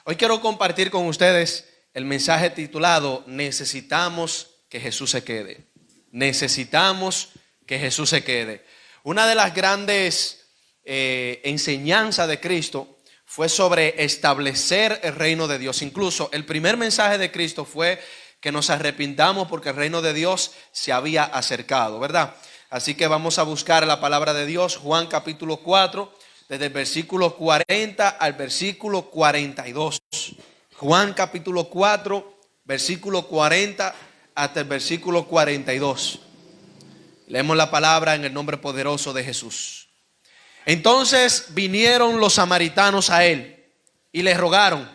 Hoy quiero compartir con ustedes el mensaje titulado Necesitamos que Jesús se quede. Necesitamos que Jesús se quede. Una de las grandes enseñanzas de Cristo fue sobre establecer el reino de Dios. Incluso el primer mensaje de Cristo fue que nos arrepintamos porque el reino de Dios se había acercado, ¿verdad? Así que vamos a buscar la palabra de Dios, Juan capítulo 4, desde el versículo 40 al versículo 42. Juan capítulo 4, versículo 40 hasta el versículo 42. Leemos la palabra en el nombre poderoso de Jesús. Entonces vinieron los samaritanos a él y le rogaron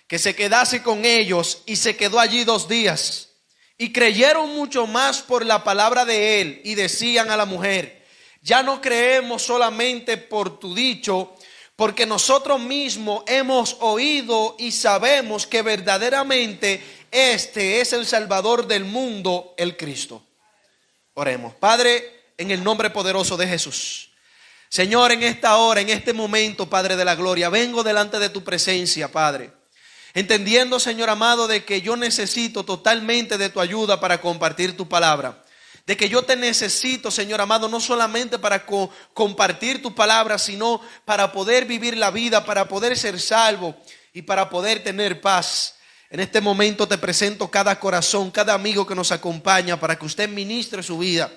que se quedase con ellos, y se quedó allí 2 días. Y creyeron mucho más por la palabra de él, y decían a la mujer: ya no creemos solamente por tu dicho, porque nosotros mismos hemos oído y sabemos que verdaderamente este es el Salvador del mundo, el Cristo. Oremos. Padre, en el nombre poderoso de Jesús. Señor, en esta hora, en este momento, Padre de la gloria, vengo delante de tu presencia, Padre, entendiendo, Señor amado, de que yo necesito totalmente de tu ayuda para compartir tu palabra. De que yo te necesito, Señor amado, no solamente para compartir tu palabra, sino para poder vivir la vida, para poder ser salvo y para poder tener paz. En este momento te presento cada corazón, cada amigo que nos acompaña, para que usted ministre su vida.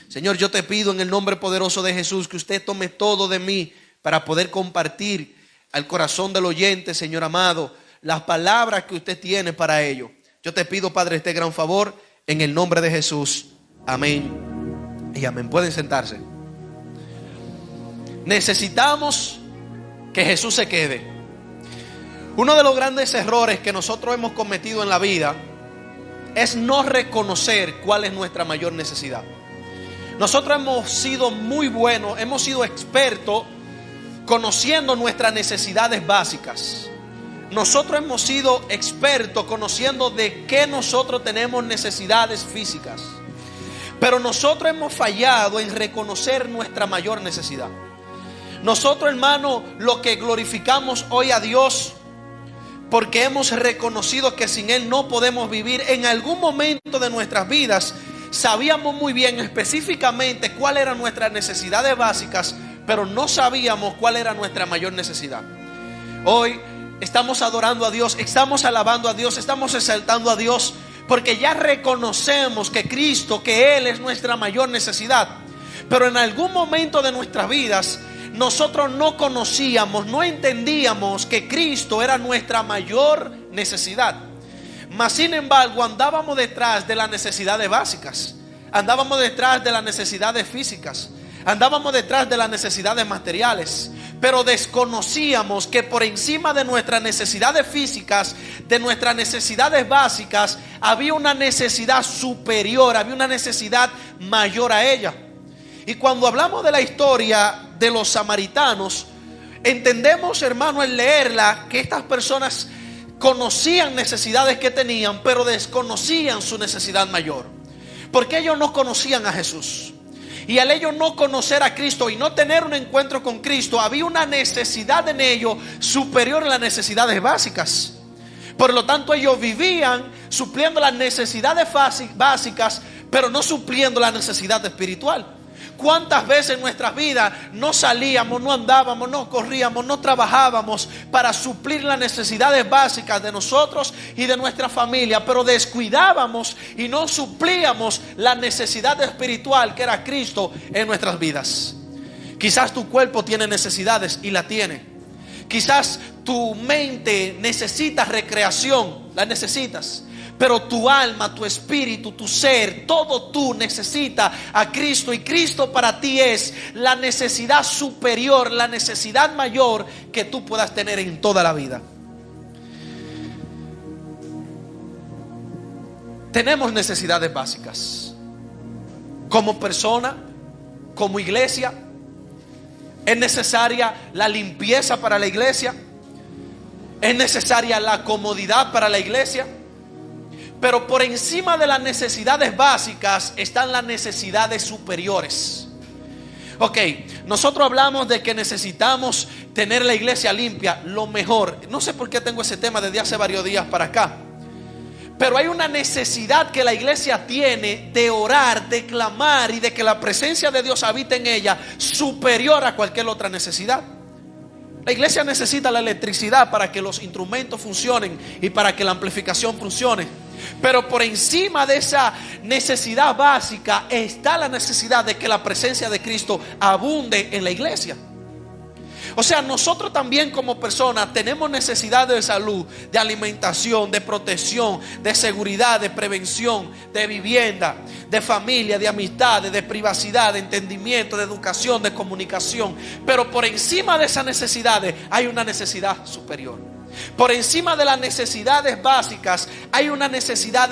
Señor, yo te pido en el nombre poderoso de Jesús que usted tome todo de mí para poder compartir al corazón del oyente, Señor amado, las palabras que usted tiene para ello. Yo te pido, Padre, este gran favor en el nombre de Jesús. Amén y amén. Pueden sentarse. Necesitamos que Jesús se quede. Uno de los grandes errores que nosotros hemos cometido en la vida es no reconocer cuál es nuestra mayor necesidad. Nosotros hemos sido muy buenos, hemos sido expertos conociendo nuestras necesidades básicas. Nosotros hemos sido expertos conociendo de qué nosotros tenemos necesidades físicas. Pero nosotros hemos fallado en reconocer nuestra mayor necesidad. Nosotros, hermano, lo que glorificamos hoy a Dios, porque hemos reconocido que sin Él no podemos vivir. En algún momento de nuestras vidas sabíamos muy bien específicamente cuáles eran nuestras necesidades básicas, pero no sabíamos cuál era nuestra mayor necesidad. Hoy estamos adorando a Dios, estamos alabando a Dios, estamos exaltando a Dios, porque ya reconocemos que Cristo, que Él es nuestra mayor necesidad. Pero en algún momento de nuestras vidas nosotros no conocíamos, no entendíamos que Cristo era nuestra mayor necesidad. Mas sin embargo andábamos detrás de las necesidades básicas, andábamos detrás de las necesidades físicas, andábamos detrás de las necesidades materiales, pero desconocíamos que por encima de nuestras necesidades físicas, de nuestras necesidades básicas, había una necesidad superior, había una necesidad mayor a ella. Y cuando hablamos de la historia de los samaritanos, entendemos, hermano, al leerla, que estas personas conocían necesidades que tenían, pero desconocían su necesidad mayor, porque ellos no conocían a Jesús. Y al ellos no conocer a Cristo y no tener un encuentro con Cristo, había una necesidad en ellos superior a las necesidades básicas. Por lo tanto, ellos vivían supliendo las necesidades básicas, pero no supliendo la necesidad espiritual. ¿Cuántas veces en nuestras vidas no salíamos, no andábamos, no corríamos, no trabajábamos para suplir las necesidades básicas de nosotros y de nuestra familia, pero descuidábamos y no suplíamos la necesidad espiritual que era Cristo en nuestras vidas? Quizás tu cuerpo tiene necesidades y la tiene. Quizás tu mente necesita recreación, la necesitas. Pero tu alma, tu espíritu, tu ser, todo tú necesita a Cristo. Y Cristo para ti es la necesidad superior, la necesidad mayor que tú puedas tener en toda la vida. Tenemos necesidades básicas. Como persona, como iglesia, es necesaria la limpieza para la iglesia. Es necesaria la comodidad para la iglesia. Pero por encima de las necesidades básicas están las necesidades superiores. Ok, nosotros hablamos de que necesitamos tener la iglesia limpia, lo mejor. No sé por qué tengo ese tema desde hace varios días para acá, pero hay una necesidad que la iglesia tiene de orar, de clamar y de que la presencia de Dios habite en ella, superior a cualquier otra necesidad. La iglesia necesita la electricidad para que los instrumentos funcionen y para que la amplificación funcione. Pero por encima de esa necesidad básica está la necesidad de que la presencia de Cristo abunde en la iglesia. O sea, nosotros también como personas tenemos necesidad de salud, de alimentación, de protección, de seguridad, de prevención, de vivienda, de familia, de amistad, de privacidad, de entendimiento, de educación, de comunicación. Pero por encima de esas necesidades hay una necesidad superior. Por encima de las necesidades básicas hay una necesidad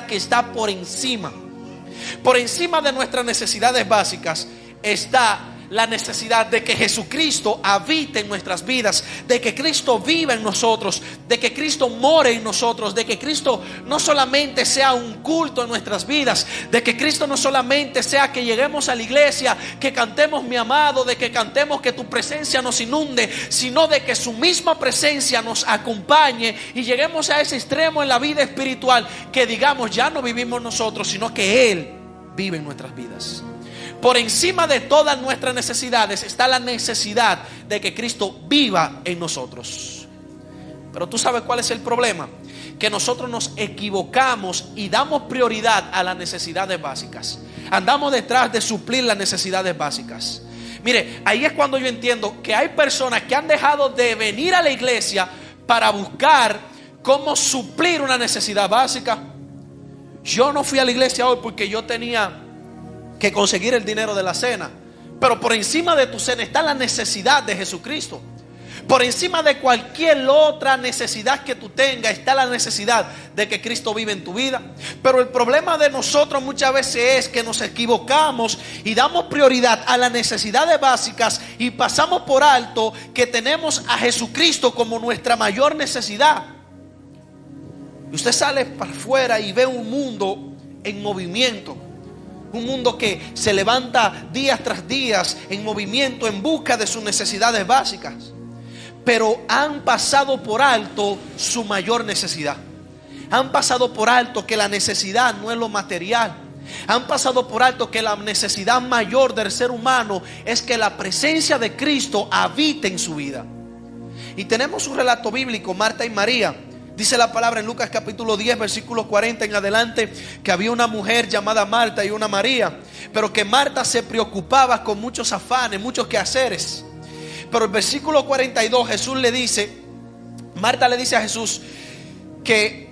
que está por encima. Por encima de nuestras necesidades básicas está la necesidad de que Jesucristo habite en nuestras vidas, de que Cristo viva en nosotros, de que Cristo more en nosotros, de que Cristo no solamente sea un culto en nuestras vidas, de que Cristo no solamente sea que lleguemos a la iglesia, que cantemos mi amado, de que cantemos que tu presencia nos inunde, sino de que su misma presencia nos acompañe y lleguemos a ese extremo en la vida espiritual que digamos ya no vivimos nosotros, sino que Él vive en nuestras vidas. Por encima de todas nuestras necesidades está la necesidad de que Cristo viva en nosotros. Pero tú sabes cuál es el problema, que nosotros nos equivocamos y damos prioridad a las necesidades básicas. Andamos detrás de suplir las necesidades básicas. Mire, ahí es cuando yo entiendo que hay personas que han dejado de venir a la iglesia para buscar cómo suplir una necesidad básica. Yo no fui a la iglesia hoy porque yo tenía que conseguir el dinero de la cena, pero por encima de tu cena está la necesidad de Jesucristo. Por encima de cualquier otra necesidad que tú tengas está la necesidad de que Cristo vive en tu vida. Pero el problema de nosotros muchas veces es que nos equivocamos y damos prioridad a las necesidades básicas y pasamos por alto que tenemos a Jesucristo como nuestra mayor necesidad. Y usted sale para afuera y ve un mundo en movimiento. Un mundo que se levanta días tras días en movimiento en busca de sus necesidades básicas. Pero han pasado por alto su mayor necesidad. Han pasado por alto que la necesidad no es lo material. Han pasado por alto que la necesidad mayor del ser humano es que la presencia de Cristo habite en su vida. Y tenemos un relato bíblico, Marta y María. Dice la palabra en Lucas capítulo 10 versículo 40 en adelante que había una mujer llamada Marta y una María, pero que Marta se preocupaba con muchos afanes, muchos quehaceres. Pero el versículo 42 Marta le dice a Jesús que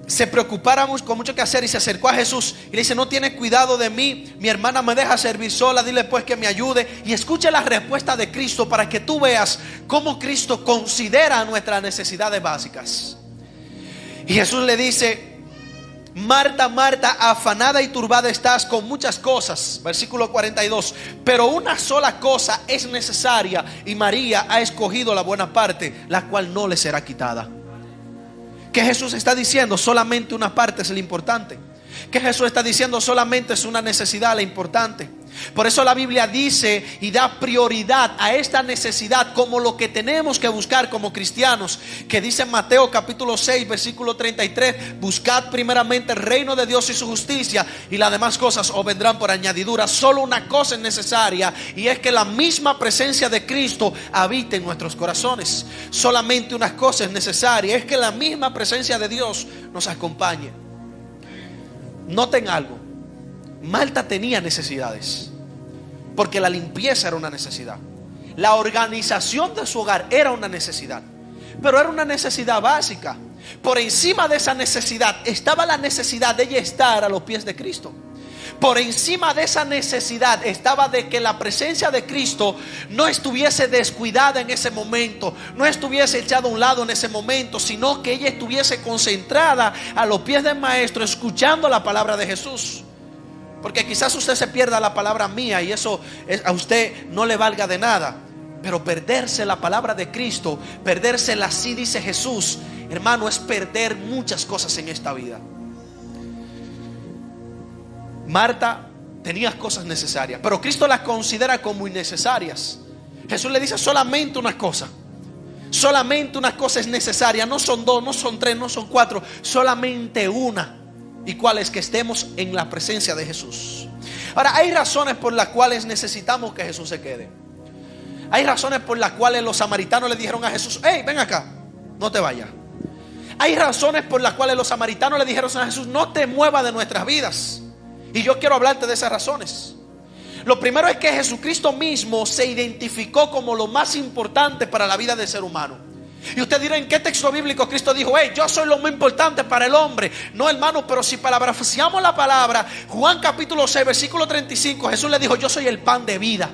se preocupara con mucho quehacer y se acercó a Jesús y le dice: no tienes cuidado de mí, mi hermana me deja servir sola, dile pues que me ayude. Y escucha la respuesta de Cristo para que tú veas cómo Cristo considera nuestras necesidades básicas. Y Jesús le dice: Marta, Marta, afanada y turbada estás con muchas cosas. Versículo 42. Pero una sola cosa es necesaria, y María ha escogido la buena parte, la cual no le será quitada. ¿Qué Jesús está diciendo? Solamente una parte es lo importante. ¿Qué Jesús está diciendo? Solamente es una necesidad la importante. Por eso la Biblia dice y da prioridad a esta necesidad como lo que tenemos que buscar como cristianos, que dice en Mateo capítulo 6 versículo 33: buscad primeramente el reino de Dios y su justicia, y las demás cosas os vendrán por añadidura. Solo una cosa es necesaria, y es que la misma presencia de Cristo habite en nuestros corazones. Solamente una cosa es necesaria, es que la misma presencia de Dios nos acompañe. Noten algo: Marta tenía necesidades, porque la limpieza era una necesidad, la organización de su hogar era una necesidad, pero era una necesidad básica. Por encima de esa necesidad estaba la necesidad de ella estar a los pies de Cristo. Por encima de esa necesidad estaba de que la presencia de Cristo no estuviese descuidada en ese momento, no estuviese echada a un lado en ese momento, sino que ella estuviese concentrada a los pies del Maestro, escuchando la palabra de Jesús. Porque quizás usted se pierda la palabra mía y eso a usted no le valga de nada. Pero perderse la palabra de Cristo, perdérsela, así dice Jesús, hermano, es perder muchas cosas en esta vida. Marta tenía cosas necesarias, pero Cristo las considera como innecesarias. Jesús le dice solamente una cosa. Solamente una cosa es necesaria. No son dos, no son tres, no son cuatro. Solamente una. ¿Y cuál es? Que estemos en la presencia de Jesús. Ahora, hay razones por las cuales necesitamos que Jesús se quede. Hay razones por las cuales los samaritanos le dijeron a Jesús: hey, ven acá, no te vayas. Hay razones por las cuales los samaritanos le dijeron a Jesús: no te muevas de nuestras vidas. Y yo quiero hablarte de esas razones. Lo primero es que Jesucristo mismo se identificó como lo más importante para la vida del ser humano. Y usted dirá: ¿en qué texto bíblico Cristo dijo: hey, yo soy lo más importante para el hombre? No, hermano, pero si parafraseamos la palabra, Juan capítulo 6 versículo 35, Jesús le dijo: yo soy el pan de vida.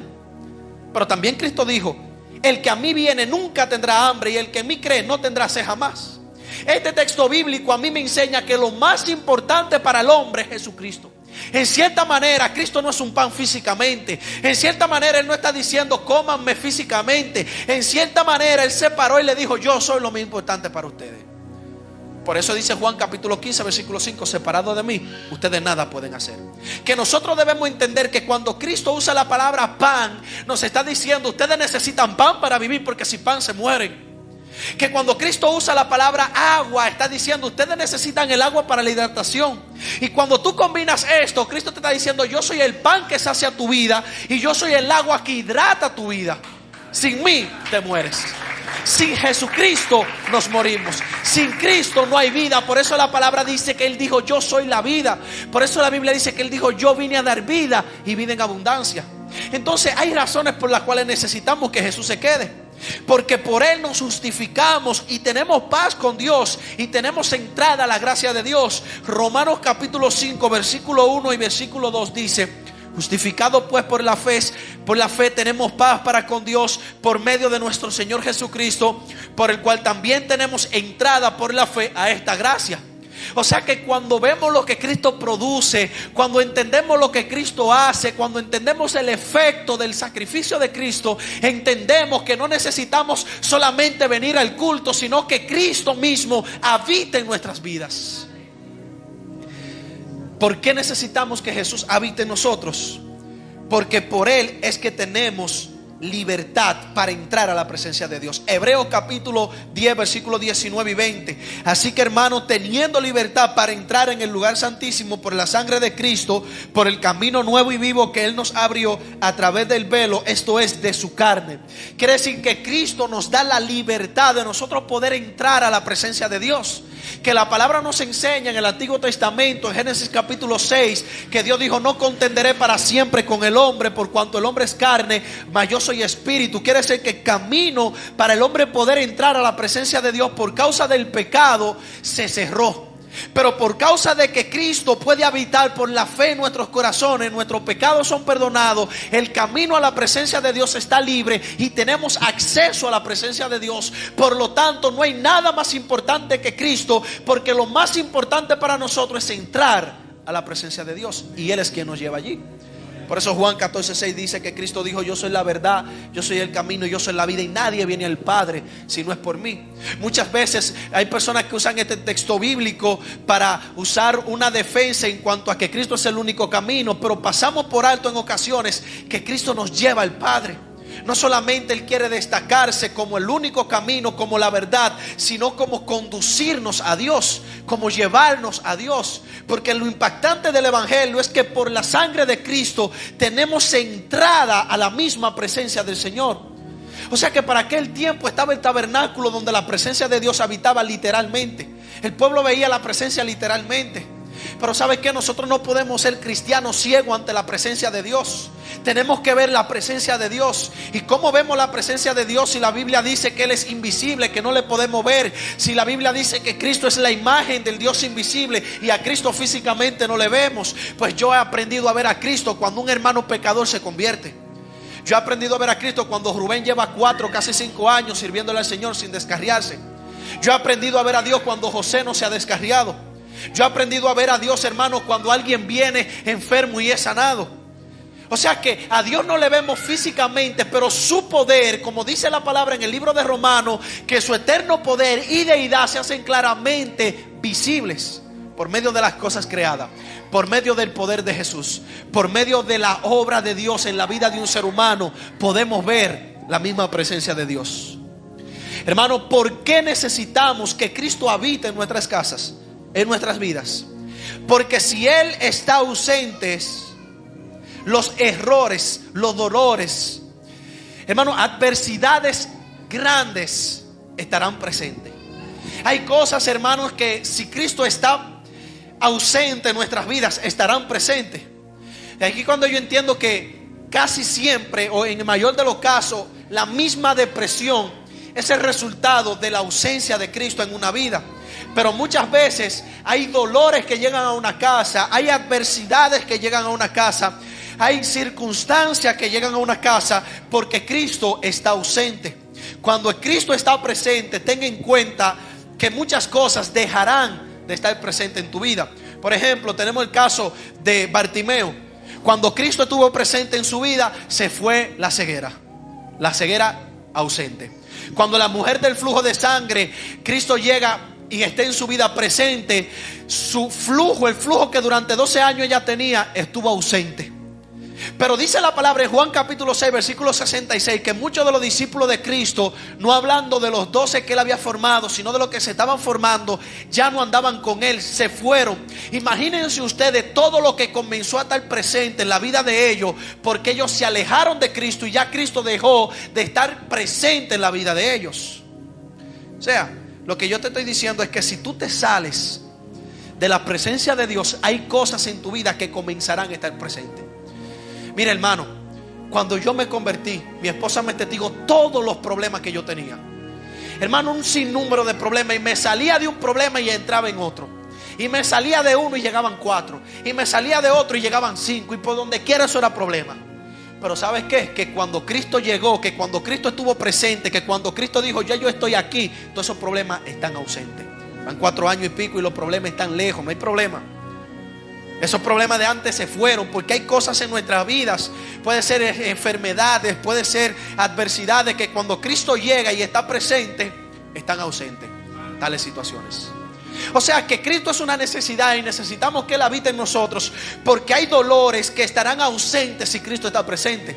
Pero también Cristo dijo: el que a mí viene nunca tendrá hambre, y el que en mí cree no tendrá sed jamás. Este texto bíblico a mí me enseña que lo más importante para el hombre es Jesucristo. En cierta manera, Cristo no es un pan físicamente. En cierta manera, Él no está diciendo: cómanme físicamente. En cierta manera, Él se paró y le dijo: yo soy lo más importante para ustedes. Por eso dice Juan capítulo 15 versículo 5: separado de mí, ustedes nada pueden hacer. Que nosotros debemos entender que cuando Cristo usa la palabra pan, nos está diciendo: ustedes necesitan pan para vivir, porque sin pan se mueren. Que cuando Cristo usa la palabra agua, está diciendo: ustedes necesitan el agua para la hidratación. Y cuando tú combinas esto, Cristo te está diciendo: yo soy el pan que sacia tu vida, y yo soy el agua que hidrata tu vida. Sin mí te mueres. Sin Jesucristo nos morimos. Sin Cristo no hay vida. Por eso la palabra dice que Él dijo: yo soy la vida. Por eso la Biblia dice que Él dijo: yo vine a dar vida y vida en abundancia. Entonces hay razones por las cuales necesitamos que Jesús se quede. Porque por Él nos justificamos y tenemos paz con Dios y tenemos entrada a la gracia de Dios. Romanos capítulo 5 versículo 1 y versículo 2 dice: justificados pues por la fe tenemos paz para con Dios por medio de nuestro Señor Jesucristo, por el cual también tenemos entrada por la fe a esta gracia. O sea que cuando vemos lo que Cristo produce, cuando entendemos lo que Cristo hace, cuando entendemos el efecto del sacrificio de Cristo, entendemos que no necesitamos solamente venir al culto, sino que Cristo mismo habita en nuestras vidas. ¿Por qué necesitamos que Jesús habite en nosotros? Porque por Él es que tenemos libertad para entrar a la presencia de Dios. Hebreos capítulo 10 versículos 19 y 20. Así que, hermanos, teniendo libertad para entrar en el lugar santísimo por la sangre de Cristo, por el camino nuevo y vivo que Él nos abrió a través del velo, esto es, de su carne. Quiere decir que Cristo nos da la libertad de nosotros poder entrar a la presencia de Dios. Que la palabra nos enseña en el Antiguo Testamento, en Génesis capítulo 6, que Dios dijo: no contenderé para siempre con el hombre, por cuanto el hombre es carne, mas yo soy espíritu. Quiere decir que el camino para el hombre poder entrar a la presencia de Dios por causa del pecado se cerró. Pero por causa de que Cristo puede habitar por la fe en nuestros corazones, nuestros pecados son perdonados, el camino a la presencia de Dios está libre y tenemos acceso a la presencia de Dios. Por lo tanto, no hay nada más importante que Cristo, porque lo más importante para nosotros es entrar a la presencia de Dios, y Él es quien nos lleva allí. Por eso Juan 14:6 dice que Cristo dijo: yo soy la verdad, yo soy el camino, yo soy la vida, y nadie viene al Padre si no es por mí. Muchas veces hay personas que usan este texto bíblico para usar una defensa en cuanto a que Cristo es el único camino, pero pasamos por alto en ocasiones que Cristo nos lleva al Padre. No solamente Él quiere destacarse como el único camino, como la verdad, sino como conducirnos a Dios, como llevarnos a Dios. Porque lo impactante del Evangelio es que por la sangre de Cristo tenemos entrada a la misma presencia del Señor. O sea que para aquel tiempo estaba el tabernáculo donde la presencia de Dios habitaba literalmente. El pueblo veía la presencia literalmente. Pero ¿sabe qué? Nosotros no podemos ser cristianos ciegos ante la presencia de Dios. Tenemos que ver la presencia de Dios. ¿Y cómo vemos la presencia de Dios si la Biblia dice que Él es invisible, que no le podemos ver? Si la Biblia dice que Cristo es la imagen del Dios invisible y a Cristo físicamente no le vemos. Pues yo he aprendido a ver a Cristo cuando un hermano pecador se convierte. Yo he aprendido a ver a Cristo cuando Rubén lleva 4, casi 5 años sirviéndole al Señor sin descarriarse. Yo he aprendido a ver a Dios cuando José no se ha descarriado. Yo he aprendido a ver a Dios, hermano, cuando alguien viene enfermo y es sanado. O sea que a Dios no le vemos físicamente, pero su poder, como dice la palabra en el libro de Romanos, que su eterno poder y deidad se hacen claramente visibles por medio de las cosas creadas, por medio del poder de Jesús, por medio de la obra de Dios en la vida de un ser humano. Podemos ver la misma presencia de Dios. Hermano, ¿por qué necesitamos que Cristo habite en nuestras casas, en nuestras vidas? Porque si Él está ausente, los errores, los dolores, hermano, adversidades grandes estarán presentes. Hay cosas, hermanos, que si Cristo está ausente en nuestras vidas, estarán presentes. Y aquí cuando yo entiendo que casi siempre, o en el mayor de los casos, la misma depresión es el resultado de la ausencia de Cristo en una vida. Pero muchas veces hay dolores que llegan a una casa, hay adversidades que llegan a una casa, hay circunstancias que llegan a una casa porque Cristo está ausente. Cuando Cristo está presente, ten en cuenta que muchas cosas dejarán de estar presentes en tu vida. Por ejemplo, tenemos el caso de Bartimeo. Cuando Cristo estuvo presente en su vida, se fue la ceguera ausente. Cuando la mujer del flujo de sangre, Cristo llega y está en su vida presente, su flujo, el flujo que durante 12 años ella tenía, estuvo ausente. Pero dice la palabra en Juan capítulo 6 versículo 66 que muchos de los discípulos de Cristo, no hablando de los 12 que él había formado, sino de los que se estaban formando, ya no andaban con él, se fueron. Imagínense ustedes todo lo que comenzó a estar presente en la vida de ellos, porque ellos se alejaron de Cristo y ya Cristo dejó de estar presente en la vida de ellos. O sea, lo que yo te estoy diciendo es que si tú te sales de la presencia de Dios, hay cosas en tu vida que comenzarán a estar presentes. Mira, hermano, cuando yo me convertí, mi esposa me testigó todos los problemas que yo tenía. Hermano, un sinnúmero de problemas. Y me salía de un problema y entraba en otro. Y me salía de uno y llegaban 4. Y me salía de otro y llegaban 5. Y por donde quiera eso era problema. Pero ¿sabes qué? Que cuando Cristo llegó, que cuando Cristo estuvo presente, que cuando Cristo dijo, ya yo estoy aquí, todos esos problemas están ausentes. Van 4 años y pico y los problemas están lejos, no hay problema. Esos problemas de antes se fueron, porque hay cosas en nuestras vidas, puede ser enfermedades, puede ser adversidades, que cuando Cristo llega y está presente, están ausentes. Tales situaciones. O sea que Cristo es una necesidad y necesitamos que Él habite en nosotros, porque hay dolores que estarán ausentes si Cristo está presente,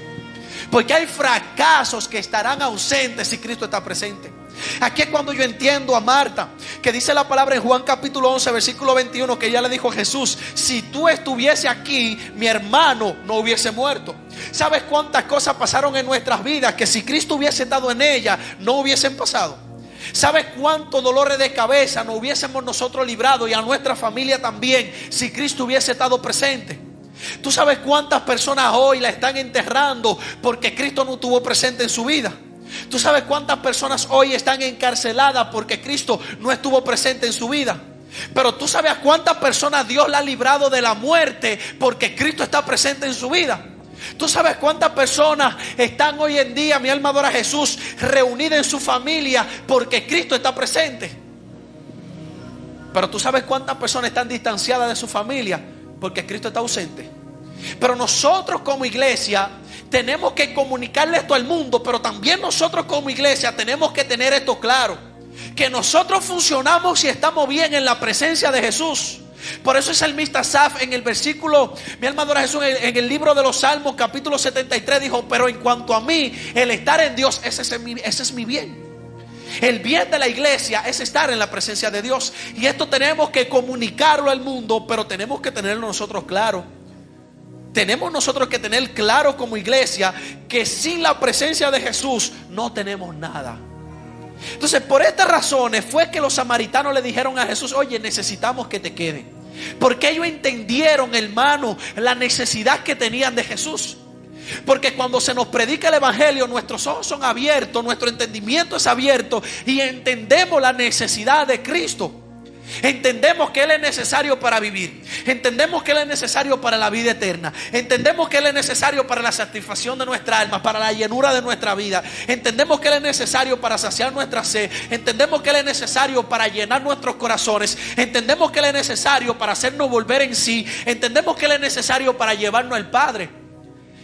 porque hay fracasos que estarán ausentes si Cristo está presente. Aquí es cuando yo entiendo a Marta, que dice la palabra en Juan capítulo 11 versículo 21, que ella le dijo a Jesús, si tú estuviese aquí, mi hermano no hubiese muerto. ¿Sabes cuántas cosas pasaron en nuestras vidas que si Cristo hubiese estado en ellas no hubiesen pasado? ¿Sabes cuántos dolores de cabeza nos hubiésemos nosotros librado, y a nuestra familia también, si Cristo hubiese estado presente? ¿Tú sabes cuántas personas hoy la están enterrando porque Cristo no estuvo presente en su vida? ¿Tú sabes cuántas personas hoy están encarceladas porque Cristo no estuvo presente en su vida? Pero tú sabes a cuántas personas Dios la ha librado de la muerte porque Cristo está presente en su vida. Tú sabes cuántas personas están hoy en día, mi alma adora a Jesús, reunidas en su familia porque Cristo está presente. Pero tú sabes cuántas personas están distanciadas de su familia porque Cristo está ausente. Pero nosotros como iglesia tenemos que comunicarle esto al mundo, pero también nosotros como iglesia tenemos que tener esto claro, que nosotros funcionamos y estamos bien en la presencia de Jesús. Por eso el salmista Asaf en el versículo, mi alma adora a Jesús, en el libro de los Salmos capítulo 73 dijo, pero en cuanto a mí, el estar en Dios, ese es mi bien. El bien de la iglesia es estar en la presencia de Dios. Y esto tenemos que comunicarlo al mundo, pero tenemos que tenerlo nosotros claro. Tenemos nosotros que tener claro como iglesia que sin la presencia de Jesús no tenemos nada. Entonces, por estas razones fue que los samaritanos le dijeron a Jesús, oye, necesitamos que te quede. Porque ellos entendieron, hermano, la necesidad que tenían de Jesús. Porque cuando se nos predica el evangelio, nuestros ojos son abiertos, nuestro entendimiento es abierto y entendemos la necesidad de Cristo. Entendemos que Él es necesario para vivir. Entendemos que Él es necesario para la vida eterna. Entendemos que Él es necesario para la satisfacción de nuestra alma, para la llenura de nuestra vida. Entendemos que Él es necesario para saciar nuestra sed. Entendemos que Él es necesario para llenar nuestros corazones. Entendemos que Él es necesario para hacernos volver en sí. Entendemos que Él es necesario para llevarnos al Padre.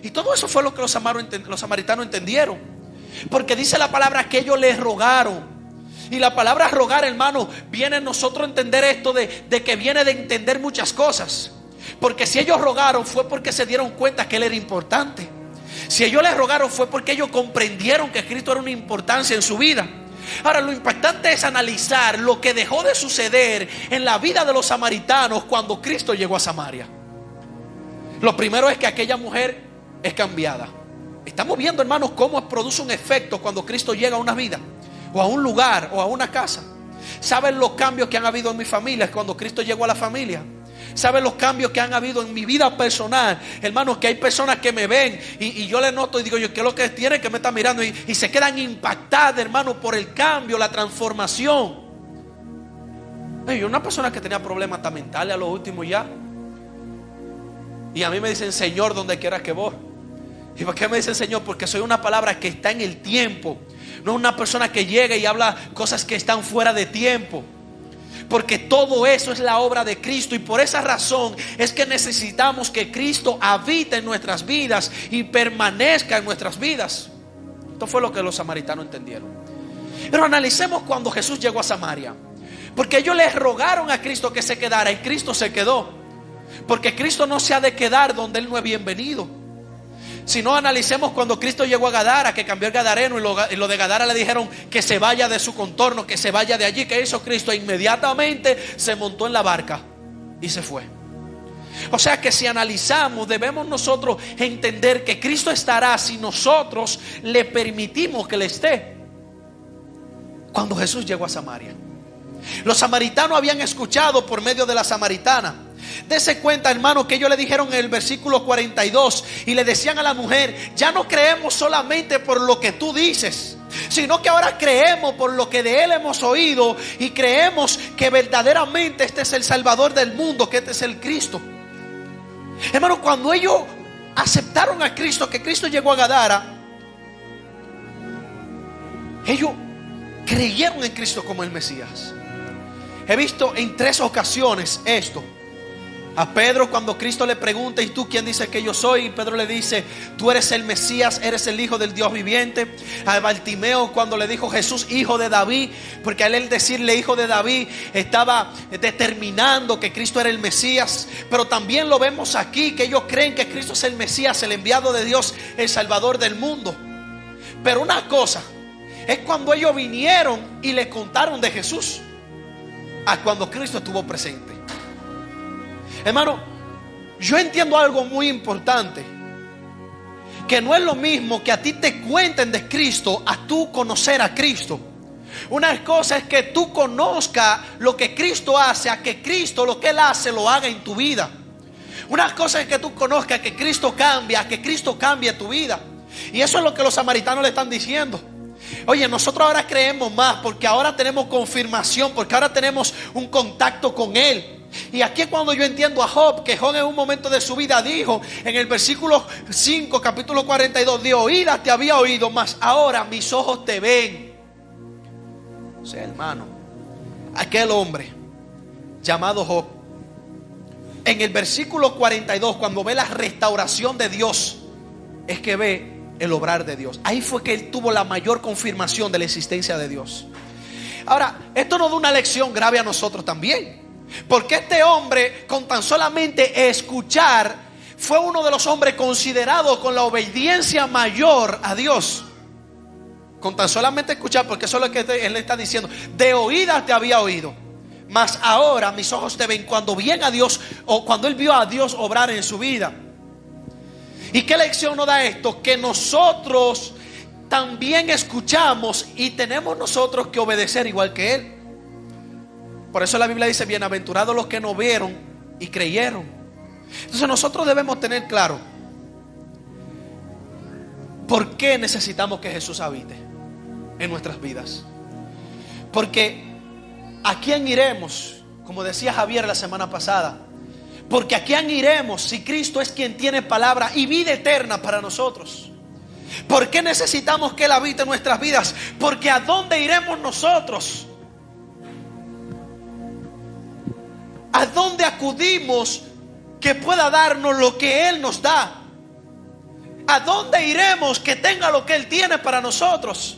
Y todo eso fue lo que los samaritanos entendieron. Porque dice la palabra que ellos les rogaron. Y la palabra rogar, hermano, viene a nosotros a entender esto de que viene de entender muchas cosas. Porque si ellos rogaron fue porque se dieron cuenta que Él era importante. Si ellos le rogaron fue porque ellos comprendieron que Cristo era una importancia en su vida. Ahora, lo impactante es analizar lo que dejó de suceder en la vida de los samaritanos cuando Cristo llegó a Samaria. Lo primero es que aquella mujer es cambiada. Estamos viendo, hermanos, cómo produce un efecto cuando Cristo llega a una vida, o a un lugar, o a una casa. ¿Saben los cambios que han habido en mi familia cuando Cristo llegó a la familia? ¿Saben los cambios que han habido en mi vida personal? Hermanos, que hay personas que me ven y yo le noto y digo, yo, ¿qué es lo que tiene que me está mirando? Y se quedan impactadas, hermanos, por el cambio, la transformación. Una persona que tenía problemas hasta mentales a lo último ya. Y a mí me dicen, Señor, donde quiera que voy. ¿Y por qué me dicen Señor? Porque soy una palabra que está en el tiempo. No es una persona que llega y habla cosas que están fuera de tiempo. Porque todo eso es la obra de Cristo. Y por esa razón es que necesitamos que Cristo habite en nuestras vidas y permanezca en nuestras vidas. Esto fue lo que los samaritanos entendieron. Pero analicemos cuando Jesús llegó a Samaria. Porque ellos le rogaron a Cristo que se quedara y Cristo se quedó. Porque Cristo no se ha de quedar donde Él no es bienvenido. Si no, analicemos cuando Cristo llegó a Gadara, que cambió el gadareno, y lo de Gadara le dijeron que se vaya de su contorno, que se vaya de allí. ¿Qué hizo Cristo? Inmediatamente se montó en la barca y se fue. O sea que si analizamos, debemos nosotros entender que Cristo estará si nosotros le permitimos que Él esté. Cuando Jesús llegó a Samaria, los samaritanos habían escuchado por medio de la samaritana. Dese cuenta, hermano, que ellos le dijeron en el versículo 42 y le decían a la mujer: ya no creemos solamente por lo que tú dices, sino que ahora creemos por lo que de Él hemos oído y creemos que verdaderamente este es el Salvador del mundo, que este es el Cristo. Hermano, cuando ellos aceptaron a Cristo, que Cristo llegó a Gadara, ellos creyeron en Cristo como el Mesías. He visto en 3 ocasiones esto. A Pedro, cuando Cristo le pregunta: ¿y tú quién dices que yo soy? Y Pedro le dice: tú eres el Mesías, eres el Hijo del Dios viviente. A Bartimeo, cuando le dijo Jesús, hijo de David, porque al él decirle hijo de David estaba determinando que Cristo era el Mesías. Pero también lo vemos aquí, que ellos creen que Cristo es el Mesías, el enviado de Dios, el Salvador del mundo. Pero una cosa es cuando ellos vinieron y le contaron de Jesús, a cuando Cristo estuvo presente. Hermano, yo entiendo algo muy importante, que no es lo mismo que a ti te cuenten de Cristo a tú conocer a Cristo. Una cosa es que tú conozcas lo que Cristo hace, a que Cristo lo que Él hace lo haga en tu vida. Una cosa es que tú conozcas que Cristo cambia, a que Cristo cambie tu vida. Y eso es lo que los samaritanos le están diciendo. Oye, nosotros ahora creemos más porque ahora tenemos confirmación, porque ahora tenemos un contacto con Él. Y aquí es cuando yo entiendo a Job, que Job en un momento de su vida dijo en el versículo 5, capítulo 42: de oídas te había oído, mas ahora mis ojos te ven. O sea, hermano, aquel hombre llamado Job, en el versículo 42, cuando ve la restauración de Dios, es que ve el obrar de Dios. Ahí fue que él tuvo la mayor confirmación de la existencia de Dios. Ahora, esto nos da una lección grave a nosotros también, porque este hombre, con tan solamente escuchar, fue uno de los hombres considerados con la obediencia mayor a Dios. Con tan solamente escuchar, porque eso es lo que él le está diciendo: de oídas te había oído, mas ahora mis ojos te ven. Cuando bien a Dios, o cuando él vio a Dios obrar en su vida. ¿Y qué lección nos da esto? Que nosotros también escuchamos y tenemos nosotros que obedecer igual que Él. Por eso la Biblia dice: bienaventurados los que no vieron y creyeron. Entonces nosotros debemos tener claro por qué necesitamos que Jesús habite en nuestras vidas. Porque ¿a quién iremos? Como decía Javier la semana pasada, porque ¿a quién iremos si Cristo es quien tiene palabra y vida eterna para nosotros? ¿Por qué necesitamos que Él habite en nuestras vidas? Porque ¿a dónde iremos nosotros? ¿A dónde acudimos que pueda darnos lo que Él nos da? ¿A dónde iremos que tenga lo que Él tiene para nosotros?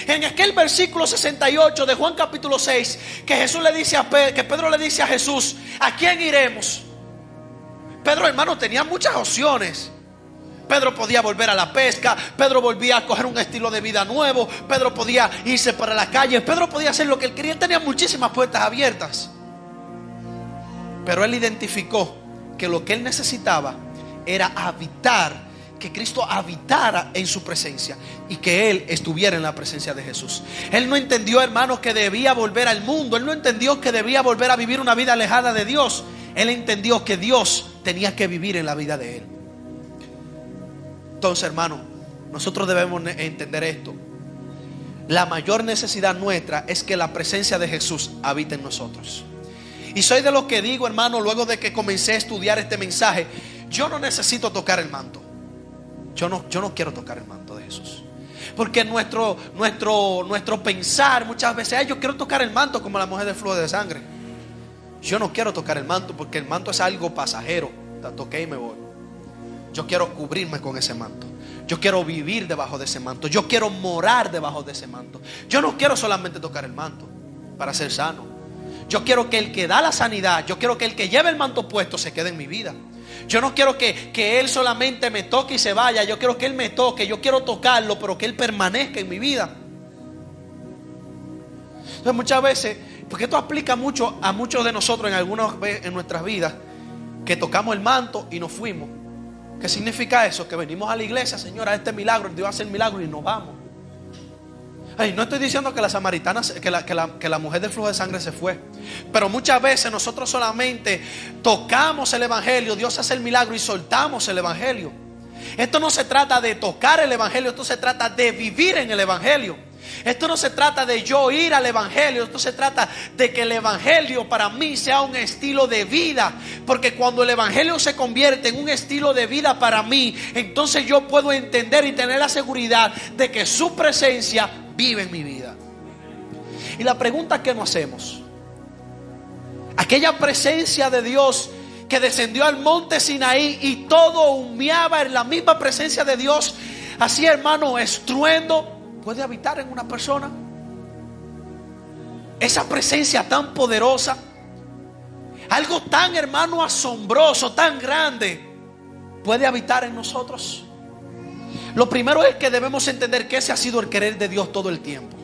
En aquel versículo 68 de Juan capítulo 6, que Jesús le dice que Pedro le dice a Jesús: ¿a quién iremos? Pedro, hermano, tenía muchas opciones. Pedro podía volver a la pesca. Pedro volvía a coger un estilo de vida nuevo. Pedro podía irse para la calle. Pedro podía hacer lo que él quería. Él tenía muchísimas puertas abiertas. Pero él identificó que lo que él necesitaba era habitar, que Cristo habitara en su presencia y que él estuviera en la presencia de Jesús. Él no entendió, hermanos, que debía volver al mundo. Él no entendió que debía volver a vivir una vida alejada de Dios. Él entendió que Dios tenía que vivir en la vida de él. Entonces, hermano, nosotros debemos entender esto. La mayor necesidad nuestra es que la presencia de Jesús habite en nosotros. Y soy de los que digo, hermano, luego de que comencé a estudiar este mensaje, yo no necesito tocar el manto. Yo no quiero tocar el manto de Jesús. Porque nuestro pensar muchas veces, yo quiero tocar el manto como la mujer del flujo de sangre. Yo no quiero tocar el manto porque el manto es algo pasajero. La toqué y me voy. Yo quiero cubrirme con ese manto. Yo quiero vivir debajo de ese manto. Yo quiero morar debajo de ese manto. Yo no quiero solamente tocar el manto para ser sano. Yo quiero que el que da la sanidad, yo quiero que el que lleve el manto puesto se quede en mi vida. Yo no quiero que Él solamente me toque y se vaya. Yo quiero que Él me toque. Yo quiero tocarlo, pero que Él permanezca en mi vida. Entonces muchas veces, porque esto aplica mucho a muchos de nosotros en nuestras vidas, que tocamos el manto y nos fuimos. ¿Qué significa eso? Que venimos a la iglesia, Señor, a este milagro, Dios hace el milagro y nos vamos. No estoy diciendo que la samaritana, que la mujer del flujo de sangre se fue. Pero muchas veces nosotros solamente tocamos el evangelio, Dios hace el milagro y soltamos el evangelio. Esto no se trata de tocar el evangelio, esto se trata de vivir en el evangelio. Esto no se trata de yo ir al evangelio, esto se trata de que el evangelio para mí sea un estilo de vida. Porque cuando el evangelio se convierte en un estilo de vida para mí, entonces yo puedo entender y tener la seguridad de que su presencia vive en mi vida. Y la pregunta que nos hacemos, aquella presencia de Dios que descendió al monte Sinaí y todo humeaba en la misma presencia de Dios, así, hermano, estruendo, ¿puede habitar en una persona? Esa presencia tan poderosa, algo tan, hermano, asombroso, tan grande, ¿puede habitar en nosotros? Lo primero es que debemos entender que ese ha sido el querer de Dios todo el tiempo.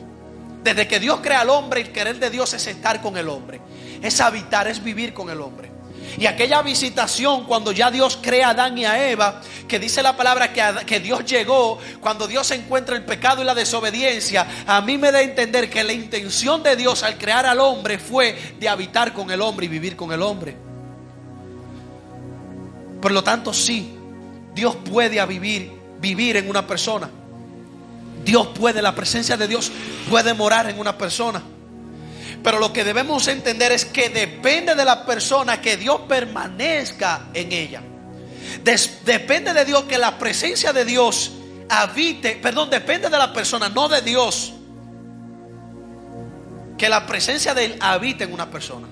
Desde que Dios crea al hombre, el querer de Dios es estar con el hombre, es habitar, es vivir con el hombre. Y aquella visitación cuando ya Dios crea a Adán y a Eva, que dice la palabra que Dios llegó cuando Dios encuentra el pecado y la desobediencia, a mí me da a entender que la intención de Dios al crear al hombre fue de habitar con el hombre y vivir con el hombre. Por lo tanto, sí, Dios puede vivir en una persona. Dios puede, la presencia de Dios puede morar en una persona. Pero lo que debemos entender es que depende de la persona que Dios permanezca en ella. Depende de Dios que la presencia de Dios depende de la persona, no de Dios, que la presencia de Él habite en una persona.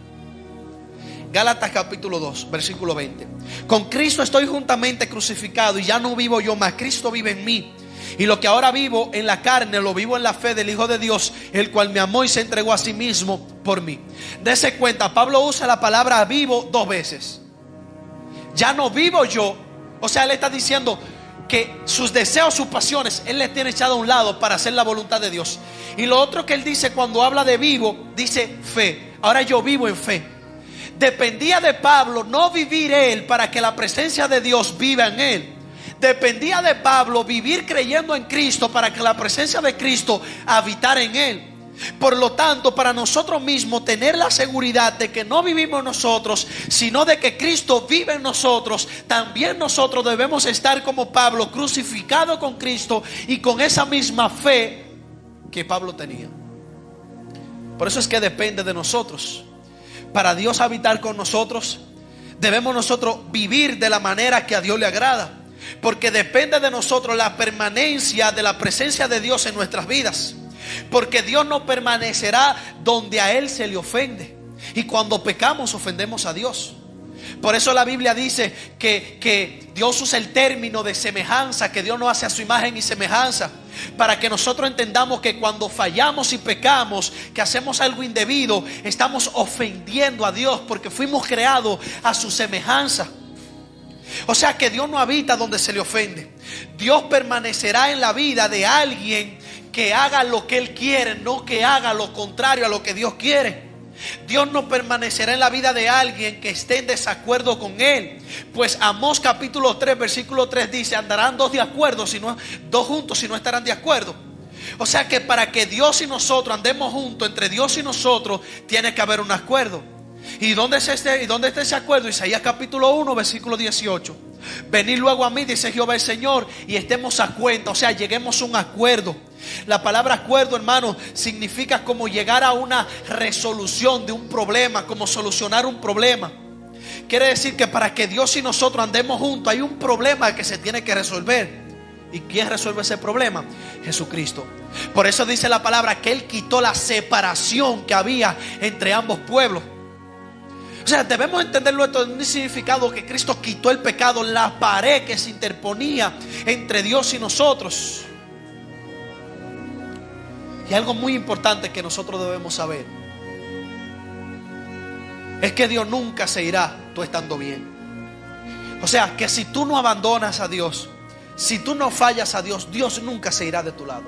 Gálatas capítulo 2, versículo 20. Con Cristo estoy juntamente crucificado y ya no vivo yo, mas Cristo vive en mí. Y lo que ahora vivo en la carne, lo vivo en la fe del Hijo de Dios, el cual me amó y se entregó a sí mismo por mí. Dese cuenta, Pablo usa la palabra vivo 2 veces. Ya no vivo yo. O sea, él está diciendo que sus deseos, sus pasiones, él les tiene echado a un lado para hacer la voluntad de Dios. Y lo otro que él dice cuando habla de vivo, dice fe. Ahora yo vivo en fe. Dependía de Pablo no vivir él para que la presencia de Dios viva en él. Dependía de Pablo vivir creyendo en Cristo para que la presencia de Cristo habitara en él. Por lo tanto, para nosotros mismos tener la seguridad de que no vivimos nosotros, sino de que Cristo vive en nosotros, también nosotros debemos estar como Pablo, crucificado con Cristo y con esa misma fe que Pablo tenía. Por eso es que depende de nosotros. Para Dios habitar con nosotros, debemos nosotros vivir de la manera que a Dios le agrada. Porque depende de nosotros la permanencia de la presencia de Dios en nuestras vidas. Porque Dios no permanecerá donde a Él se le ofende. Y cuando pecamos ofendemos a Dios. Por eso la Biblia dice que Dios usa el término de semejanza, que Dios nos hace a su imagen y semejanza, para que nosotros entendamos que cuando fallamos y pecamos, que hacemos algo indebido, estamos ofendiendo a Dios, porque fuimos creados a su semejanza. O sea que Dios no habita donde se le ofende. Dios permanecerá en la vida de alguien que haga lo que Él quiere, no que haga lo contrario a lo que Dios quiere. Dios no permanecerá en la vida de alguien que esté en desacuerdo con Él. Pues Amós capítulo 3 versículo 3 dice: andarán dos juntos si no estarán de acuerdo. O sea que para que Dios y nosotros andemos juntos, entre Dios y nosotros, tiene que haber un acuerdo. ¿Y dónde está ese acuerdo? Isaías capítulo 1 versículo 18. Venid luego a mí, dice Jehová el Señor, y estemos a cuenta. O sea, lleguemos a un acuerdo. La palabra acuerdo, hermano, significa como llegar a una resolución de un problema, como solucionar un problema. Quiere decir que para que Dios y nosotros andemos juntos, hay un problema que se tiene que resolver. ¿Y quién resuelve ese problema? Jesucristo. Por eso dice la palabra que Él quitó la separación que había entre ambos pueblos. O sea, debemos entenderlo esto en un significado que Cristo quitó el pecado, la pared que se interponía entre Dios y nosotros. Y algo muy importante que nosotros debemos saber es que Dios nunca se irá tú estando bien. O sea, que si tú no abandonas a Dios, si tú no fallas a Dios, Dios nunca se irá de tu lado.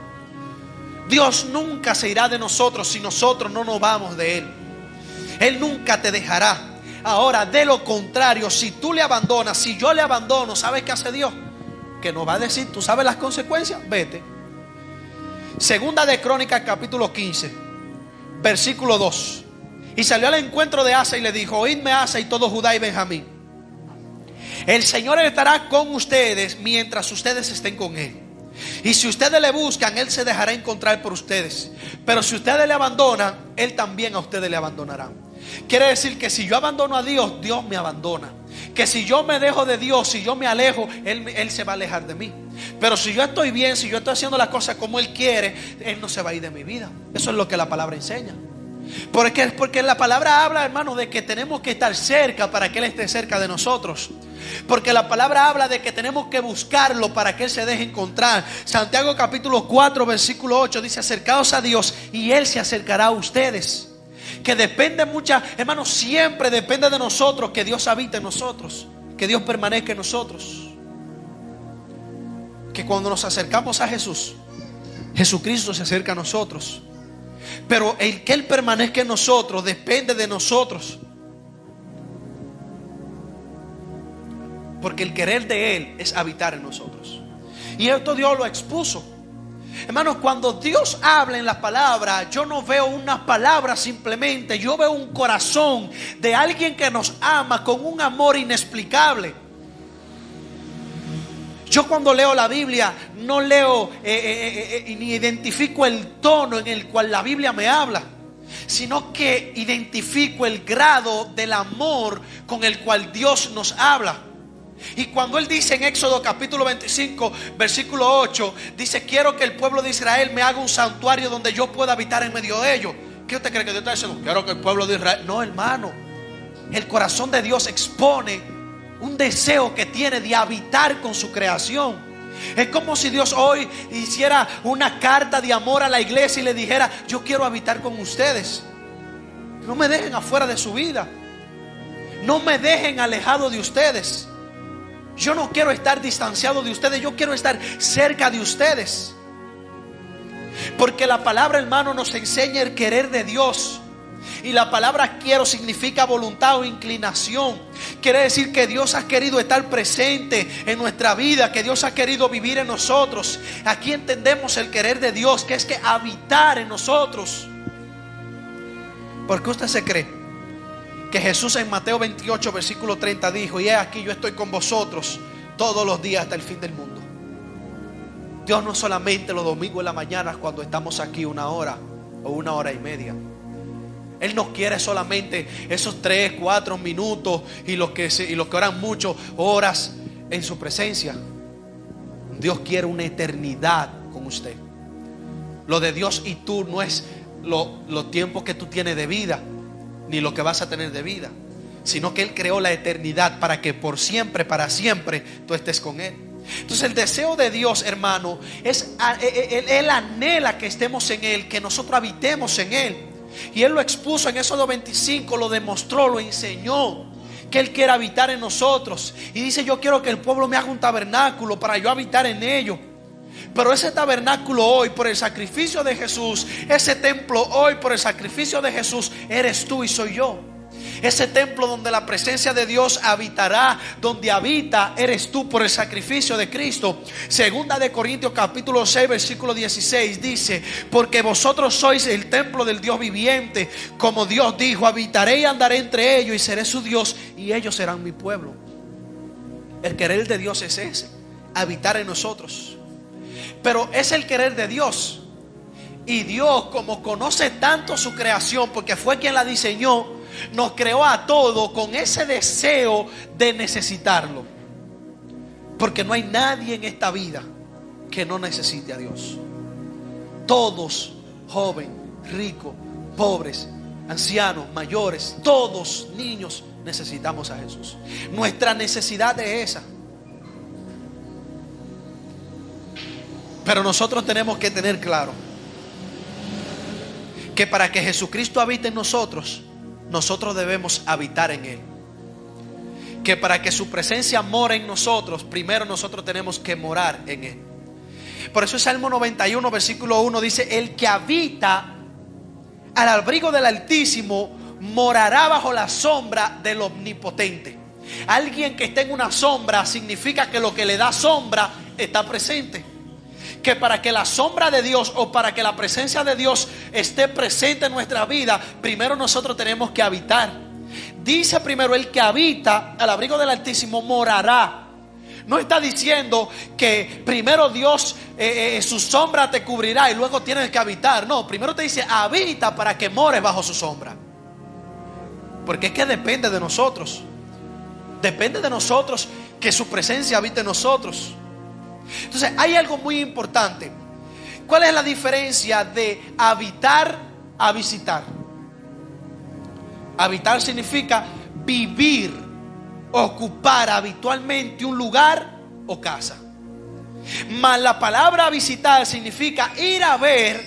Dios nunca se irá de nosotros si nosotros no nos vamos de Él. Él nunca te dejará. Ahora, de lo contrario, si tú le abandonas, si yo le abandono, ¿sabes qué hace Dios? Que nos va a decir, ¿tú sabes las consecuencias? Vete. Segunda de Crónicas capítulo 15 versículo 2. Y salió al encuentro de Asa y le dijo: oídme, Asa y todo Judá y Benjamín, el Señor estará con ustedes mientras ustedes estén con Él. Y si ustedes le buscan, Él se dejará encontrar por ustedes. Pero si ustedes le abandonan, Él también a ustedes le abandonará. Quiere decir que si yo abandono a Dios, Dios me abandona. Que si yo me dejo de Dios, si yo me alejo, Él se va a alejar de mí. Pero si yo estoy bien, si yo estoy haciendo las cosas como Él quiere, Él no se va a ir de mi vida. Eso es lo que la palabra enseña. Porque la palabra habla, hermano, de que tenemos que estar cerca para que Él esté cerca de nosotros. Porque la palabra habla de que tenemos que buscarlo para que Él se deje encontrar. Santiago capítulo 4 versículo 8 dice: acercaos a Dios y Él se acercará a ustedes. Que depende mucho, hermano, siempre depende de nosotros que Dios habite en nosotros, que Dios permanezca en nosotros. Que cuando nos acercamos a Jesús, Jesucristo se acerca a nosotros. Pero el que Él permanezca en nosotros depende de nosotros. Porque el querer de Él es habitar en nosotros. Y esto Dios lo expuso. Hermanos, cuando Dios habla en la palabra, yo no veo unas palabras simplemente. Yo veo un corazón de alguien que nos ama con un amor inexplicable. Yo cuando leo la Biblia no leo ni identifico el tono en el cual la Biblia me habla, sino que identifico el grado del amor con el cual Dios nos habla. Y cuando Él dice en Éxodo capítulo 25 versículo 8, dice: quiero que el pueblo de Israel me haga un santuario donde yo pueda habitar en medio de ellos. ¿Qué usted cree que Dios está diciendo? Quiero que el pueblo de Israel. No, hermano, el corazón de Dios expone un deseo que tiene de habitar con su creación. Es como si Dios hoy hiciera una carta de amor a la iglesia y le dijera: yo quiero habitar con ustedes. No me dejen afuera de su vida. No me dejen alejado de ustedes. Yo no quiero estar distanciado de ustedes. Yo quiero estar cerca de ustedes. Porque la palabra, hermano, nos enseña el querer de Dios. Y la palabra quiero significa voluntad o inclinación. Quiere decir que Dios ha querido estar presente en nuestra vida, que Dios ha querido vivir en nosotros. Aquí entendemos el querer de Dios, que es que habitar en nosotros. ¿Por qué usted se cree que Jesús en Mateo 28 versículo 30 dijo: y he aquí yo estoy con vosotros todos los días hasta el fin del mundo? Dios no solamente los domingos en la mañana cuando estamos aquí 1 hora o 1 hora y media. Él no quiere solamente esos 3, 4 minutos y los que oran mucho, horas en su presencia. Dios quiere una eternidad con usted. Lo de Dios y tú no es los tiempos que tú tienes de vida, ni lo que vas a tener de vida, sino que Él creó la eternidad para que por siempre, para siempre tú estés con Él. Entonces el deseo de Dios, hermano, Él anhela que estemos en Él, que nosotros habitemos en Él. Y Él lo expuso en Éxodo 25, lo demostró, lo enseñó. que Él quiere habitar en nosotros. Y dice: yo quiero que el pueblo me haga un tabernáculo para yo habitar en ello. Pero ese tabernáculo hoy, por el sacrificio de Jesús, ese templo hoy, por el sacrificio de Jesús, eres tú y soy yo. Ese templo donde la presencia de Dios habitará, donde habita, eres tú por el sacrificio de Cristo. Segunda de Corintios capítulo 6 versículo 16 dice: porque vosotros sois el templo del Dios viviente, como Dios dijo: habitaré y andaré entre ellos y seré su Dios y ellos serán mi pueblo. El querer de Dios es ese, habitar en nosotros. Pero es el querer de Dios. Y Dios, como conoce tanto su creación, porque fue quien la diseñó, nos creó a todos con ese deseo de necesitarlo. Porque no hay nadie en esta vida que no necesite a Dios. Todos, joven, rico, pobres, ancianos, mayores, todos, niños, necesitamos a Jesús. Nuestra necesidad es esa. Pero nosotros tenemos que tener claro que para que Jesucristo habite en nosotros, nosotros debemos habitar en Él. Que para que su presencia more en nosotros, primero nosotros tenemos que morar en Él. Por eso el Salmo 91 versículo 1 dice: el que habita al abrigo del Altísimo morará bajo la sombra del Omnipotente. Alguien que esté en una sombra significa que lo que le da sombra está presente. Que para que la sombra de Dios o para que la presencia de Dios esté presente en nuestra vida, primero nosotros tenemos que habitar. Dice primero: el que habita al abrigo del Altísimo morará. No está diciendo que primero Dios su sombra te cubrirá y luego tienes que habitar. No, primero te dice: habita para que mores bajo su sombra. Porque es que depende de nosotros. Depende de nosotros que su presencia habite en nosotros. Entonces hay algo muy importante. ¿Cuál es la diferencia de habitar a visitar? Habitar significa vivir, ocupar habitualmente un lugar o casa. Mas la palabra visitar significa ir a ver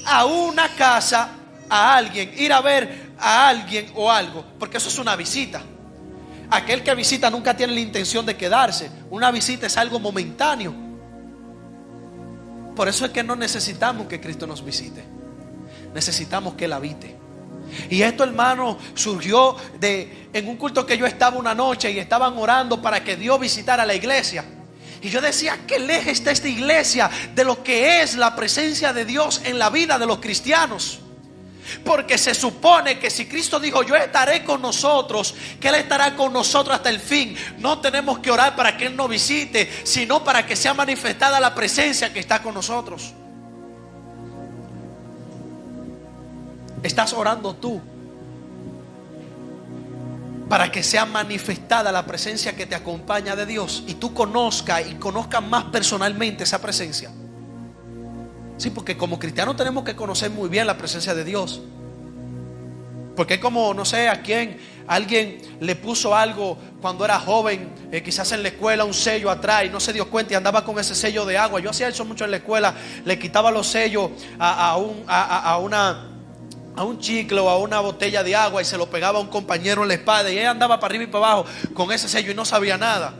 a una casa, a alguien, ir a ver a alguien o algo, porque eso es una visita. Aquel que visita nunca tiene la intención de quedarse. Una visita es algo momentáneo. Por eso es que no necesitamos que Cristo nos visite. Necesitamos que Él habite. Y esto, hermano, surgió en un culto que yo estaba una noche y estaban orando para que Dios visitara la iglesia. Y yo decía: qué lejos está esta iglesia de lo que es la presencia de Dios en la vida de los cristianos. Porque se supone que si Cristo dijo: yo estaré con nosotros, que Él estará con nosotros hasta el fin. No tenemos que orar para que Él nos visite, sino para que sea manifestada la presencia que está con nosotros. ¿Estás orando tú para que sea manifestada la presencia que te acompaña de Dios y tú conozcas más personalmente esa presencia? Sí, porque como cristianos tenemos que conocer muy bien la presencia de Dios. Porque es como, no sé a quién, alguien le puso algo cuando era joven, quizás en la escuela, un sello atrás y no se dio cuenta y andaba con ese sello de agua. Yo hacía eso mucho en la escuela, le quitaba los sellos a un chicle o a una botella de agua y se lo pegaba a un compañero en la espalda y él andaba para arriba y para abajo con ese sello y no sabía nada.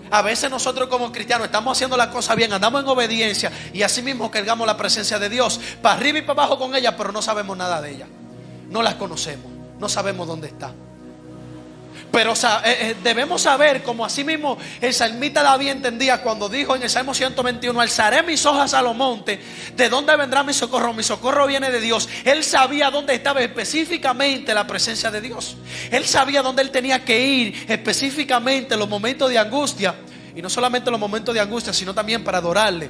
A veces nosotros como cristianos estamos haciendo la cosa bien, andamos en obediencia y así mismo cargamos la presencia de Dios para arriba y para abajo con ella, pero no sabemos nada de ella. No las conocemos, no sabemos dónde está. Pero debemos saber, como así mismo el salmista David entendía cuando dijo en el Salmo 121: alzaré mis ojos a los montes, ¿de dónde vendrá mi socorro? Mi socorro viene de Dios. Él sabía dónde estaba específicamente la presencia de Dios. Él sabía dónde él tenía que ir específicamente en los momentos de angustia. Y no solamente en los momentos de angustia, sino también para adorarle.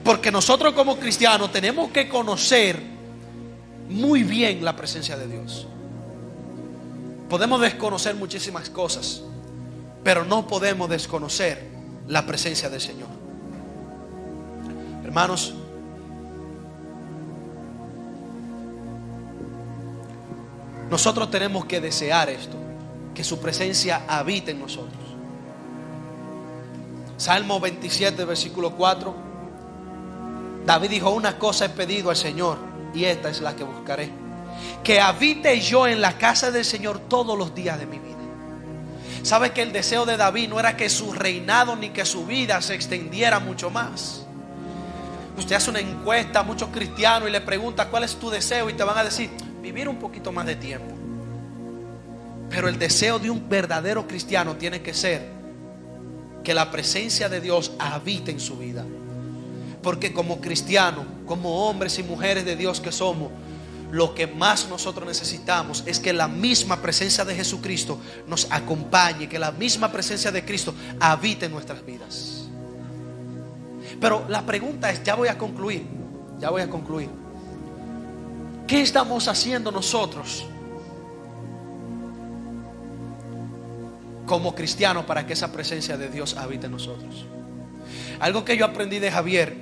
Porque nosotros como cristianos tenemos que conocer muy bien la presencia de Dios. Podemos desconocer muchísimas cosas, pero no podemos desconocer la presencia del Señor. Hermanos, nosotros tenemos que desear esto, que su presencia habite en nosotros. Salmo 27, versículo 4. David dijo: una cosa he pedido al Señor y esta es la que buscaré, que habite yo en la casa del Señor todos los días de mi vida. ¿Sabe que el deseo de David no era que su reinado ni que su vida se extendiera mucho más? Usted hace una encuesta a muchos cristianos y le pregunta cuál es tu deseo y te van a decir vivir un poquito más de tiempo. Pero el deseo de un verdadero cristiano tiene que ser que la presencia de Dios habite en su vida. Porque como cristianos, como hombres y mujeres de Dios que somos, lo que más nosotros necesitamos es que la misma presencia de Jesucristo nos acompañe, que la misma presencia de Cristo habite en nuestras vidas. Pero la pregunta es, ya voy a concluir. ¿Qué estamos haciendo nosotros como cristianos para que esa presencia de Dios habite en nosotros? Algo que yo aprendí de Javier,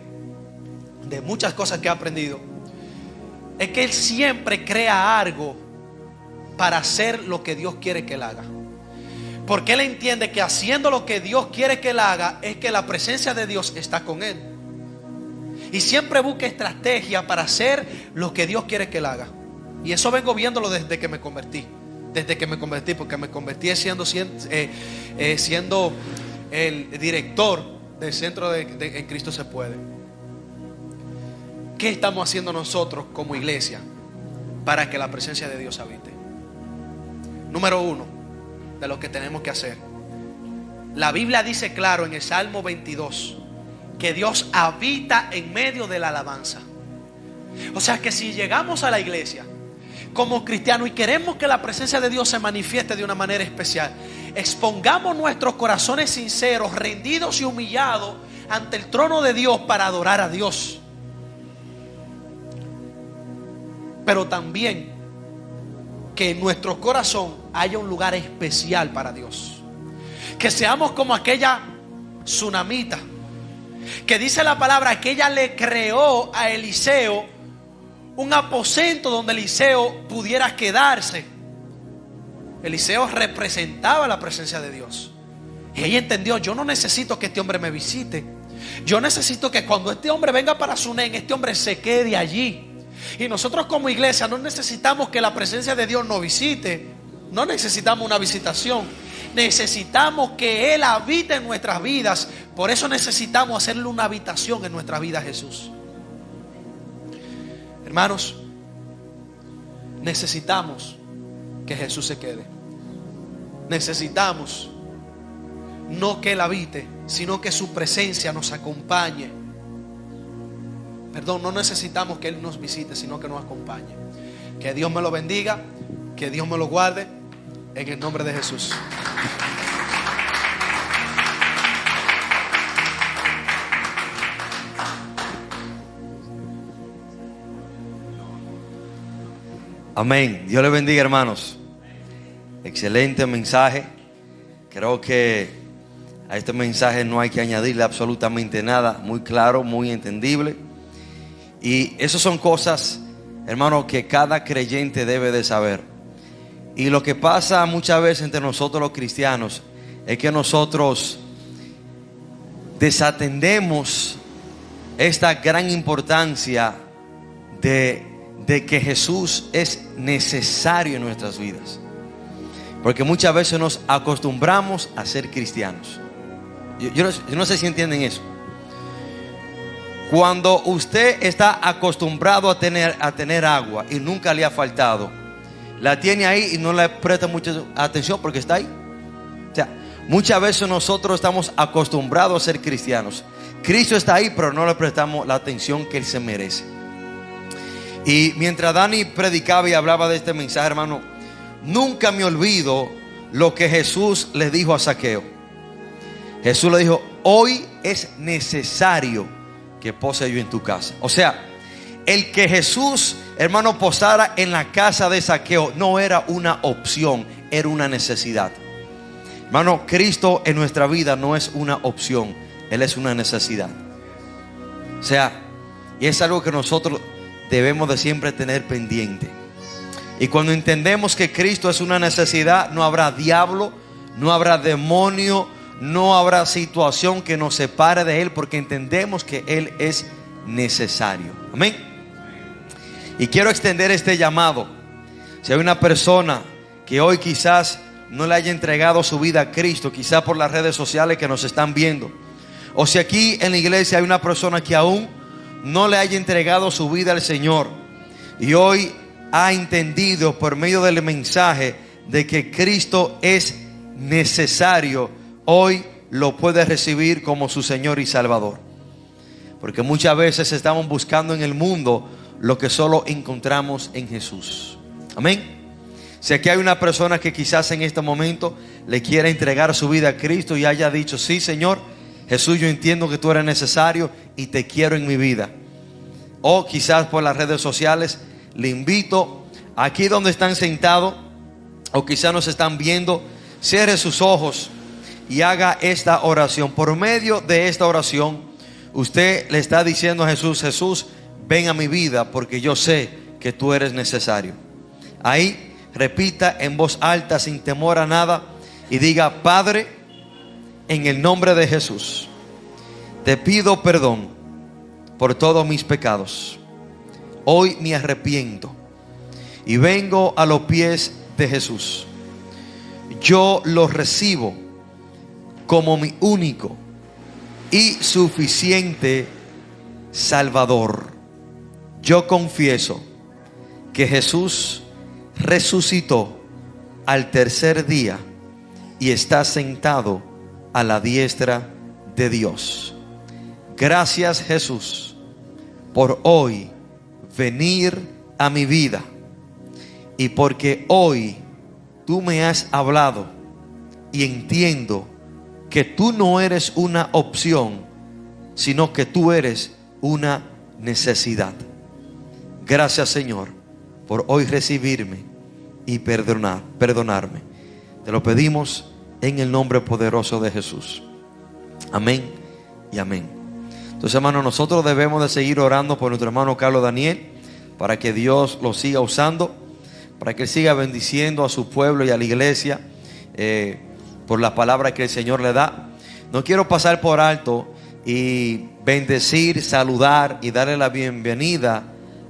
de muchas cosas que he aprendido, es que él siempre crea algo para hacer lo que Dios quiere que él haga. Porque él entiende que haciendo lo que Dios quiere que él haga es que la presencia de Dios está con él. Y siempre busca estrategia para hacer lo que Dios quiere que él haga. Y eso vengo viéndolo desde que me convertí. Porque me convertí siendo el director del centro de En Cristo se puede. ¿Qué estamos haciendo nosotros como iglesia para que la presencia de Dios habite? Número 1 de lo que tenemos que hacer. La Biblia dice claro en el Salmo 22 que Dios habita en medio de la alabanza. O sea que si llegamos a la iglesia como cristianos y queremos que la presencia de Dios se manifieste de una manera especial, expongamos nuestros corazones sinceros, rendidos y humillados ante el trono de Dios para adorar a Dios. Pero también que en nuestro corazón haya un lugar especial para Dios. Que seamos como aquella tsunamita que dice la palabra que ella le creó a Eliseo un aposento donde Eliseo pudiera quedarse. Eliseo representaba la presencia de Dios. Y ella entendió, yo no necesito que este hombre me visite. Yo necesito que cuando este hombre venga para Sunem, este hombre se quede allí. Y nosotros como iglesia no necesitamos que la presencia de Dios nos visite. No necesitamos una visitación. Necesitamos que Él habite en nuestras vidas. Por eso necesitamos hacerle una habitación en nuestra vida a Jesús. Hermanos, necesitamos que Jesús se quede. Necesitamos no que Él habite, sino que su presencia nos acompañe. Perdón, no necesitamos que Él nos visite, sino que nos acompañe. Que Dios me lo bendiga, que Dios me lo guarde, en el nombre de Jesús. Amén. Dios les bendiga, hermanos. Excelente mensaje. Creo que a este mensaje no hay que añadirle absolutamente nada. Muy claro, muy entendible. Y esas son cosas, hermano, que cada creyente debe de saber. Y lo que pasa muchas veces entre nosotros los cristianos es que nosotros desatendemos esta gran importancia de que Jesús es necesario en nuestras vidas. Porque muchas veces nos acostumbramos a ser cristianos. Yo no sé si entienden eso. Cuando usted está acostumbrado a tener agua y nunca le ha faltado, la tiene ahí y no le presta mucha atención porque está ahí. O sea, muchas veces nosotros estamos acostumbrados a ser cristianos. Cristo está ahí, pero no le prestamos la atención que Él se merece. Y mientras Dani predicaba y hablaba de este mensaje, hermano, nunca me olvido lo que Jesús le dijo a Zaqueo. Jesús le dijo: hoy es necesario que pose yo en tu casa. O sea, el que Jesús, hermano, posara en la casa de Zaqueo no era una opción, era una necesidad. Hermano, Cristo en nuestra vida no es una opción, Él es una necesidad. O sea, y es algo que nosotros debemos de siempre tener pendiente. Y cuando entendemos que Cristo es una necesidad, no habrá diablo, no habrá demonio, no habrá situación que nos separe de Él, porque entendemos que Él es necesario. Amén. Y quiero extender este llamado. Si hay una persona que hoy quizás no le haya entregado su vida a Cristo, quizá por las redes sociales que nos están viendo, o si aquí en la iglesia hay una persona que aún no le haya entregado su vida al Señor y hoy ha entendido por medio del mensaje de que Cristo es necesario, hoy lo puede recibir como su Señor y Salvador. Porque muchas veces estamos buscando en el mundo lo que solo encontramos en Jesús. Amén. Si aquí hay una persona que quizás en este momento le quiera entregar su vida a Cristo y haya dicho: sí, Señor Jesús, yo entiendo que tú eres necesario y te quiero en mi vida. O quizás por las redes sociales, le invito, aquí donde están sentados, o quizás nos están viendo, cierre sus ojos y haga esta oración. Por medio de esta oración, usted le está diciendo a Jesús: Jesús, ven a mi vida porque yo sé que tú eres necesario. Ahí repita en voz alta, sin temor a nada, y diga: Padre, en el nombre de Jesús, te pido perdón por todos mis pecados. Hoy me arrepiento y vengo a los pies de Jesús. Yo lo recibo como mi único y suficiente Salvador. Yo confieso que Jesús resucitó al tercer día y está sentado a la diestra de Dios. Gracias, Jesús, por hoy venir a mi vida y porque hoy tú me has hablado y entiendo que tú no eres una opción, sino que tú eres una necesidad. Gracias, Señor, por hoy recibirme y perdonarme. Te lo pedimos en el nombre poderoso de Jesús. Amén y amén. Entonces, hermanos, nosotros debemos de seguir orando por nuestro hermano Carlos Daniel, para que Dios lo siga usando, para que Él siga bendiciendo a su pueblo y a la iglesia, por la palabra que el Señor le da. No quiero pasar por alto y bendecir, saludar y darle la bienvenida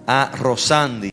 a Rosandi.